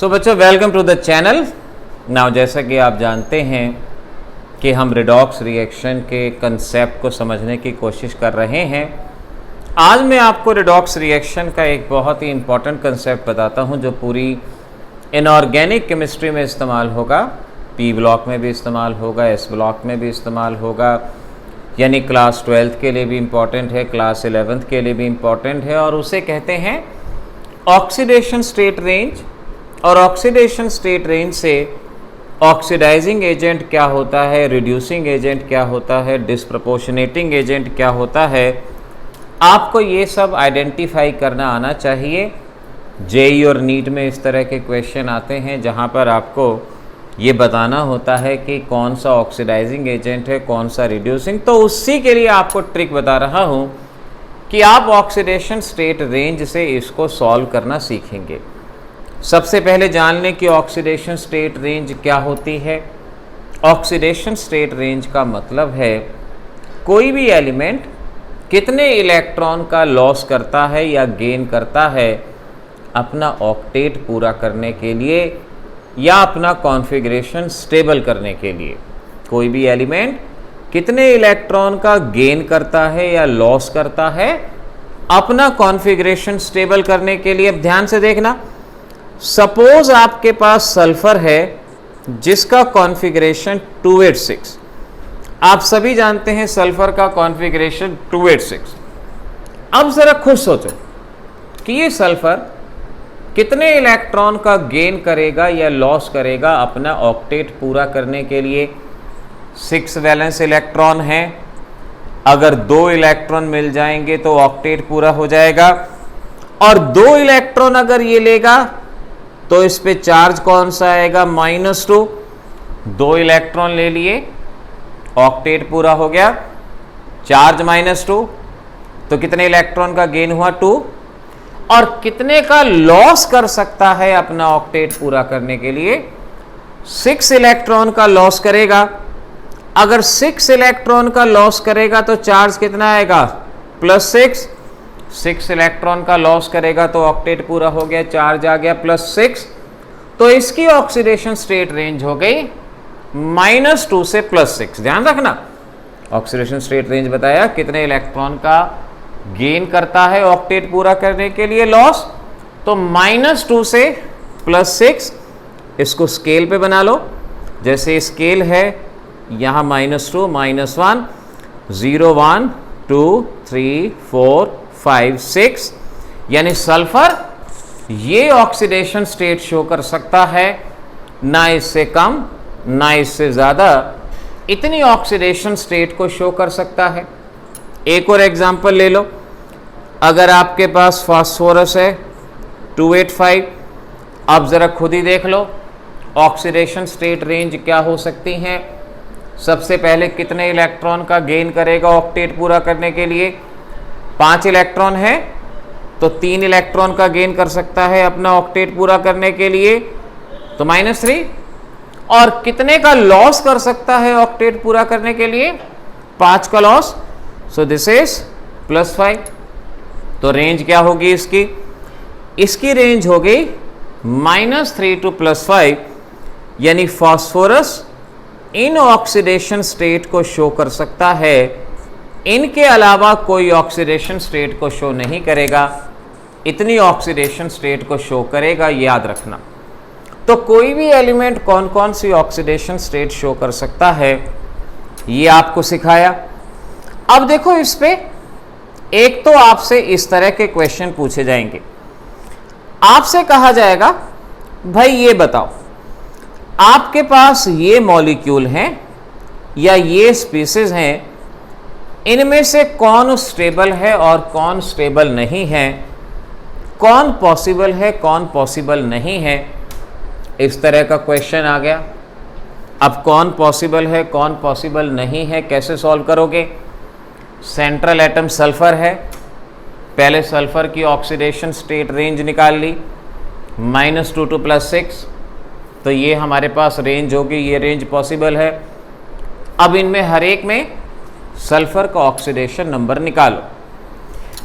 सो बच्चों, welcome to the channel. Now जैसा कि आप जानते हैं कि हम रिडॉक्स रिएक्शन के कंसेप्ट को समझने की कोशिश कर रहे हैं। आज मैं आपको रिडॉक्स रिएक्शन का एक बहुत ही इम्पॉर्टेंट कंसेप्ट बताता हूं जो पूरी इनऑर्गेनिक केमिस्ट्री में इस्तेमाल होगा, पी ब्लॉक में भी इस्तेमाल होगा, एस ब्लॉक में भी इस्तेमाल होगा, यानी क्लास 12th के लिए भी इम्पॉर्टेंट है, क्लास 11th के लिए भी इम्पॉर्टेंट है। और उसे कहते हैं ऑक्सीडेशन स्टेट रेंज। और ऑक्सीडेशन स्टेट रेंज से ऑक्सीडाइजिंग एजेंट क्या होता है, रिड्यूसिंग एजेंट क्या होता है, डिस्प्रपोर्शनेटिंग एजेंट क्या होता है, आपको ये सब आइडेंटिफाई करना आना चाहिए। जेई और नीट में इस तरह के क्वेश्चन आते हैं जहाँ पर आपको ये बताना होता है कि कौन सा ऑक्सीडाइजिंग एजेंट है, कौन सा रिड्यूसिंग। तो उसी के लिए आपको ट्रिक बता रहा हूँ कि आप ऑक्सीडेशन स्टेट रेंज से इसको सॉल्व करना सीखेंगे। सबसे पहले जान लें कि ऑक्सीडेशन स्टेट रेंज क्या होती है। ऑक्सीडेशन स्टेट रेंज का मतलब है कोई भी एलिमेंट कितने इलेक्ट्रॉन का लॉस करता है या गेन करता है अपना ऑक्टेट पूरा करने के लिए या अपना कॉन्फ़िगरेशन स्टेबल करने के लिए। कोई भी एलिमेंट कितने इलेक्ट्रॉन का गेन करता है या लॉस करता है अपना कॉन्फ़िगरेशन स्टेबल करने के लिए। अब ध्यान से देखना, सपोज आपके पास सल्फर है जिसका कॉन्फ़िगरेशन 286। आप सभी जानते हैं सल्फर का कॉन्फ़िगरेशन 286। अब जरा खुद सोचो कि ये सल्फर कितने इलेक्ट्रॉन का गेन करेगा या लॉस करेगा अपना ऑक्टेट पूरा करने के लिए। 6 वैलेंस इलेक्ट्रॉन है, अगर 2 इलेक्ट्रॉन मिल जाएंगे तो ऑक्टेट पूरा हो जाएगा। और 2 इलेक्ट्रॉन अगर ये लेगा तो इस पे चार्ज कौन सा आएगा, -2। 2 इलेक्ट्रॉन ले लिए, ऑक्टेट पूरा हो गया, चार्ज -2, तो कितने इलेक्ट्रॉन का गेन हुआ, 2। और कितने का लॉस कर सकता है अपना ऑक्टेट पूरा करने के लिए, 6 इलेक्ट्रॉन का लॉस करेगा। अगर 6 इलेक्ट्रॉन का लॉस करेगा तो चार्ज कितना आएगा, +6। 6 इलेक्ट्रॉन का लॉस करेगा तो ऑक्टेट पूरा हो गया, चार्ज आ गया +6। तो इसकी ऑक्सीडेशन स्टेट रेंज हो गई -2 से +6। ध्यान रखना, ऑक्सीडेशन स्टेट रेंज बताया कितने इलेक्ट्रॉन का गेन करता है ऑक्टेट पूरा करने के लिए लॉस, तो -2 से +6। इसको स्केल पे बना लो, जैसे स्केल है यहाँ -2, -1, 0, 1, 2, 3, 4, 5, 6, यानी सल्फर ये ऑक्सीडेशन स्टेट शो कर सकता है, ना इससे कम ना इससे ज़्यादा, इतनी ऑक्सीडेशन स्टेट को शो कर सकता है। एक और एग्जांपल ले लो, अगर आपके पास फास्फोरस है 285, अब ज़रा खुद ही देख लो ऑक्सीडेशन स्टेट रेंज क्या हो सकती हैं। सबसे पहले कितने इलेक्ट्रॉन का गेन करेगा ऑक्टेट पूरा करने के लिए, 5 इलेक्ट्रॉन है तो 3 इलेक्ट्रॉन का गेन कर सकता है अपना ऑक्टेट पूरा करने के लिए, तो -3। और कितने का लॉस कर सकता है ऑक्टेट पूरा करने के लिए, 5 का लॉस, सो दिस इज +5। तो रेंज क्या होगी इसकी, इसकी रेंज हो गई -3 to +5, यानी फास्फोरस इन ऑक्सीडेशन स्टेट को शो कर सकता है, इनके अलावा कोई ऑक्सीडेशन स्टेट को शो नहीं करेगा, इतनी ऑक्सीडेशन स्टेट को शो करेगा, याद रखना। तो कोई भी एलिमेंट कौन कौन सी ऑक्सीडेशन स्टेट शो कर सकता है ये आपको सिखाया। अब देखो, इस पे एक तो आपसे इस तरह के क्वेश्चन पूछे जाएंगे। आपसे कहा जाएगा भाई ये बताओ, आपके पास ये मॉलिक्यूल हैं या ये स्पीसीज हैं, इनमें से कौन स्टेबल है और कौन स्टेबल नहीं है, कौन पॉसिबल है कौन पॉसिबल नहीं है। इस तरह का क्वेश्चन आ गया। अब कौन पॉसिबल है कौन पॉसिबल नहीं है कैसे सॉल्व करोगे। सेंट्रल एटम सल्फर है, पहले सल्फर की ऑक्सीडेशन स्टेट रेंज निकाल ली, -2 to +6, तो ये हमारे पास रेंज होगी, ये रेंज पॉसिबल है। अब इनमें हर एक में सल्फर का ऑक्सीडेशन नंबर निकालो।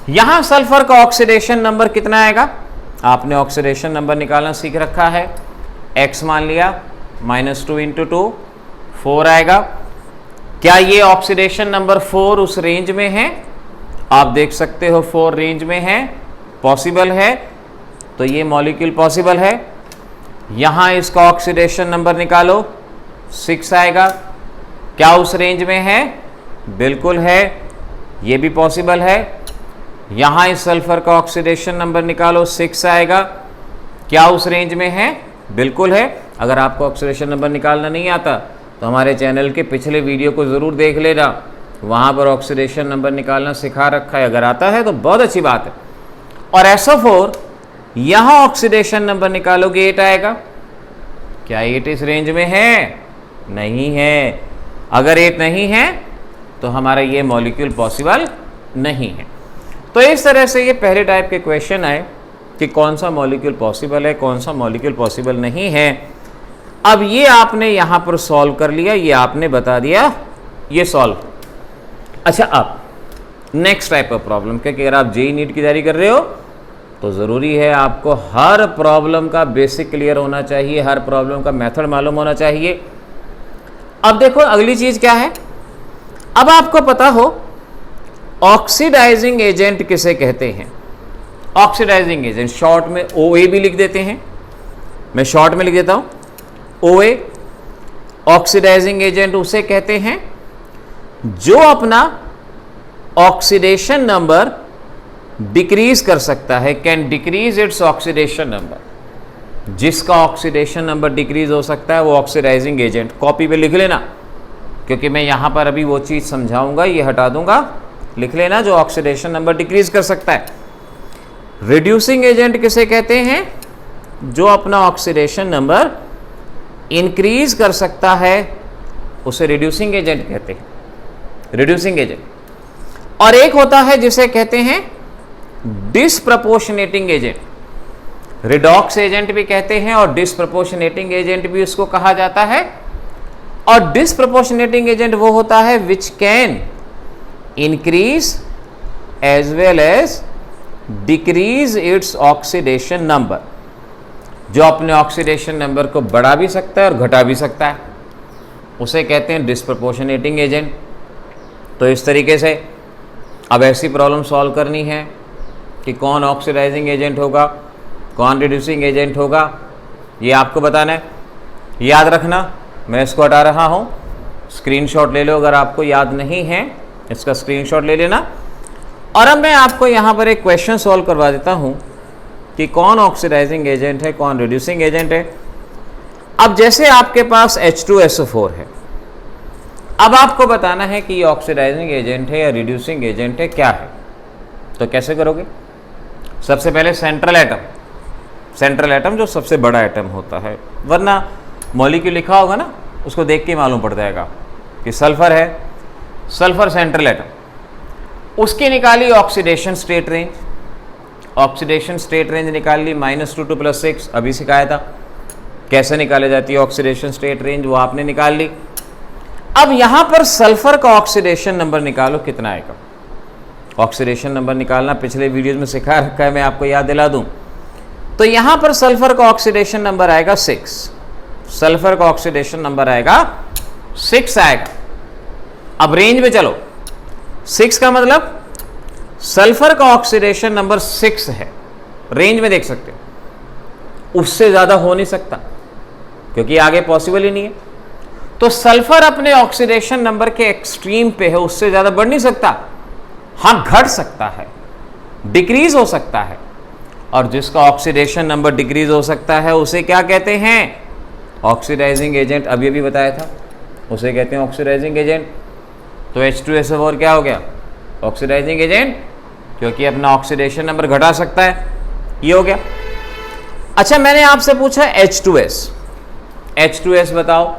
यहां सल्फर का ऑक्सीडेशन नंबर कितना आएगा, आपने ऑक्सीडेशन नंबर निकालना सीख रखा है, x मान लिया, -2 × 2 4 आएगा। क्या ये ऑक्सीडेशन नंबर 4 उस रेंज में है? आप देख सकते हो 4 रेंज में है, पॉसिबल है, तो ये मॉलिक्यूल पॉसिबल है। यहां इसका ऑक्सीडेशन नंबर निकालो, 6 आएगा। क्या उस रेंज में है? बिल्कुल है, ये भी पॉसिबल है। यहां इस सल्फर का ऑक्सीडेशन नंबर निकालो, 6 आएगा। क्या उस रेंज में है? बिल्कुल है। अगर आपको ऑक्सीडेशन नंबर निकालना नहीं आता तो हमारे चैनल के पिछले वीडियो को ज़रूर देख लेना, वहाँ पर ऑक्सीडेशन नंबर निकालना सिखा रखा है। अगर आता है तो बहुत अच्छी बात है। और SO4 यहाँ ऑक्सीडेशन नंबर निकालोगे 8 आएगा। क्या 8 इस रेंज में है? नहीं है। अगर 8 नहीं है तो हमारा ये मॉलिक्यूल पॉसिबल नहीं है। तो इस तरह से ये पहले टाइप के क्वेश्चन आए कि कौन सा मॉलिक्यूल पॉसिबल है, कौन सा मॉलिक्यूल पॉसिबल नहीं है। अब ये आपने यहाँ पर सॉल्व कर लिया, ये आपने बता दिया, ये सॉल्व। अच्छा, अब नेक्स्ट टाइप ऑफ प्रॉब्लम, क्योंकि अगर आप जेईई नीट की तैयारी कर रहे हो तो ज़रूरी है आपको हर प्रॉब्लम का बेसिक क्लियर होना चाहिए, हर प्रॉब्लम का मेथड मालूम होना चाहिए। अब देखो अगली चीज़ क्या है। अब आपको पता हो ऑक्सीडाइजिंग एजेंट किसे कहते हैं। ऑक्सीडाइजिंग एजेंट शॉर्ट में OA भी लिख देते हैं, मैं शॉर्ट में लिख देता हूं OA। ऑक्सीडाइजिंग एजेंट उसे कहते हैं जो अपना ऑक्सीडेशन नंबर डिक्रीज कर सकता है, can decrease its oxidation number. जिसका ऑक्सीडेशन नंबर डिक्रीज हो सकता है वो ऑक्सीडाइजिंग एजेंट। कॉपी पे लिख लेना, क्योंकि मैं यहां पर अभी वो चीज़ समझाऊंगा, ये हटा दूंगा, लिख लेना जो ऑक्सीडेशन नंबर डिक्रीज कर सकता है। रिड्यूसिंग एजेंट किसे कहते हैं? जो अपना ऑक्सीडेशन नंबर इंक्रीज कर सकता है उसे रिड्यूसिंग एजेंट कहते हैं, रिड्यूसिंग एजेंट। और एक होता है जिसे कहते हैं डिसप्रपोर्शनेटिंग एजेंट। रिडॉक्स एजेंट भी कहते हैं और डिसप्रपोर्शनेटिंग एजेंट भी उसको कहा जाता है। और डिसप्रपोर्शनेटिंग एजेंट वो होता है which can increase as well as decrease its oxidation number, जो अपने ऑक्सीडेशन नंबर को बढ़ा भी सकता है और घटा भी सकता है, उसे कहते हैं डिसप्रपोर्शनेटिंग एजेंट। तो इस तरीके से अब ऐसी प्रॉब्लम सॉल्व करनी है कि कौन ऑक्सीडाइजिंग एजेंट होगा, कौन रिड्यूसिंग एजेंट होगा, ये आपको बताना है। याद रखना, मैं इसको हटा रहा हूँ, स्क्रीनशॉट ले लो। अगर आपको याद नहीं है इसका स्क्रीनशॉट ले लेना। और अब मैं आपको यहाँ पर एक क्वेश्चन सॉल्व करवा देता हूँ कि कौन ऑक्सीडाइजिंग एजेंट है, कौन रिड्यूसिंग एजेंट है। अब जैसे आपके पास H2SO4 है, अब आपको बताना है कि ये ऑक्सीडाइजिंग एजेंट है या रिड्यूसिंग एजेंट है, क्या है। तो कैसे करोगे? सबसे पहले सेंट्रल एटम, सेंट्रल एटम जो सबसे बड़ा एटम होता है, वरना मॉलिक्यूल लिखा होगा ना उसको देख के मालूम पड़ जाएगा कि सल्फर है, सल्फर सेंट्रल एटम। उसकी निकाली oxidation state range, oxidation state range निकाल ली -2 to +6, अभी सिखाया था कैसे निकाले जाती है ऑक्सीडेशन स्टेट रेंज, वो आपने निकाल ली। अब यहां पर सल्फर का ऑक्सीडेशन नंबर निकालो, कितना आएगा। ऑक्सीडेशन नंबर निकालना पिछले वीडियोज में सिखा रखा है, मैं आपको याद दिला दूं। तो यहां पर सल्फर का ऑक्सीडेशन नंबर आएगा 6, सल्फर का ऑक्सीडेशन नंबर आएगा 6 आएगा। अब रेंज में चलो, 6 का मतलब सल्फर का ऑक्सीडेशन नंबर 6 है, रेंज में देख सकते हो, उससे ज्यादा हो नहीं सकता क्योंकि आगे पॉसिबल ही नहीं है। तो सल्फर अपने ऑक्सीडेशन नंबर के एक्सट्रीम पे है, उससे ज्यादा बढ़ नहीं सकता। हाँ, घट सकता है, डिक्रीज हो सकता है। और जिसका ऑक्सीडेशन नंबर डिक्रीज हो सकता है उसे क्या कहते हैं? Oxidising agent. अभी भी बताया था, उसे कहते हैं ऑक्सीडाइजिंग एजेंट। तो H2SO4 क्या हो गया? ऑक्सीडाइजिंग एजेंट, क्योंकि अपना ऑक्सीडेशन नंबर घटा सकता है, ये हो गया। अच्छा, मैंने आपसे पूछा H2S, H2S बताओ,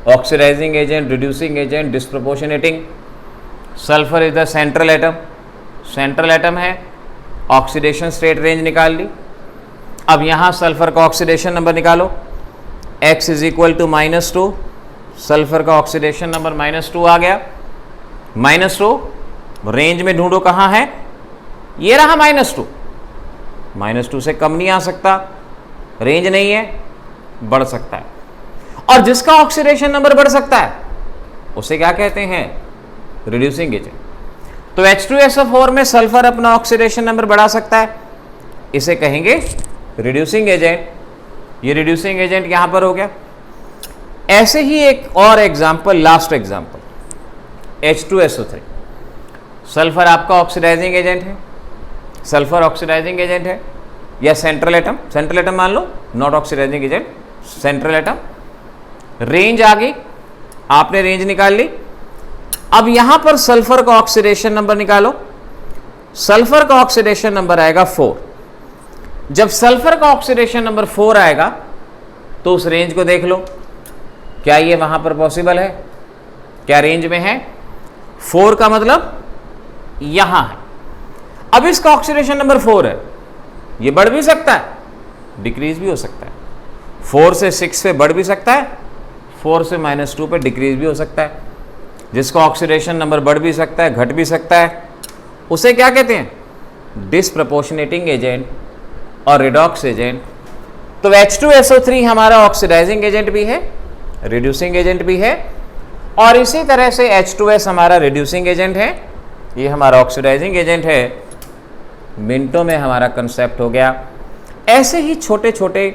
oxidising agent, reducing agent, disproportionating. Sulphur is the central atom, central atom है, ऑक्सीडेशन स्टेट रेंज निकाल ली। अब यहां सल्फर का ऑक्सीडेशन नंबर निकालो, X = -2, सल्फर का ऑक्सीडेशन नंबर -2 आ गया। -2 रेंज में ढूंढो कहां है, ये रहा -2, -2 से कम नहीं आ सकता, रेंज नहीं है। बढ़ सकता है, और जिसका ऑक्सीडेशन नंबर बढ़ सकता है उसे क्या कहते हैं? Reducing agent. तो H2SO4 में सल्फर अपना ऑक्सीडेशन नंबर बढ़ा सकता है, इसे कहेंगे रिड्यूसिंग एजेंट। ये रिड्यूसिंग एजेंट यहां पर हो गया। ऐसे ही एक और example, last example, H2SO3। Sulphur आपका ऑक्सीडाइजिंग एजेंट है, सल्फर ऑक्सीडाइजिंग एजेंट है, या सेंट्रल एटम, सेंट्रल एटम मान लो, not oxidising agent, central atom. Range आ गई, आपने रेंज निकाल ली। अब यहां पर सल्फर का ऑक्सीडेशन नंबर निकालो। सल्फर का ऑक्सीडेशन नंबर आएगा 4। जब सल्फर का ऑक्सीडेशन नंबर 4 आएगा तो उस रेंज को देख लो, क्या ये वहां पर पॉसिबल है? क्या रेंज में है? 4 का मतलब यहां है। अब इसका ऑक्सीडेशन नंबर 4 है, ये बढ़ भी सकता है, डिक्रीज भी हो सकता है। 4 से 6 पे बढ़ भी सकता है, 4 से -2 पे डिक्रीज भी हो सकता है। जिसका ऑक्सीडेशन नंबर बढ़ भी सकता है, घट भी सकता है, उसे क्या कहते हैं? डिसप्रपोर्शनेटिंग एजेंट और रिडॉक्स एजेंट। तो H2SO3 हमारा ऑक्सीडाइजिंग एजेंट भी है, रिड्यूसिंग एजेंट भी है, और इसी तरह से H2S हमारा रिड्यूसिंग एजेंट है, ये हमारा ऑक्सीडाइजिंग एजेंट है। मिनटों में हमारा कंसेप्ट हो गया। ऐसे ही छोटे छोटे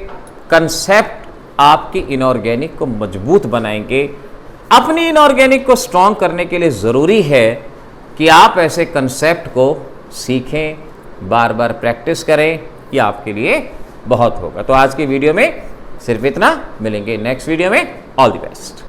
कंसेप्ट आपकी इनऑर्गेनिक को मजबूत बनाएंगे। अपनी इनऑर्गेनिक को स्ट्रॉन्ग करने के लिए ज़रूरी है कि आप ऐसे कंसेप्ट को सीखें, बार बार प्रैक्टिस करें, ये आपके लिए बहुत होगा। तो आज की वीडियो में सिर्फ इतना, मिलेंगे नेक्स्ट वीडियो में। All the best.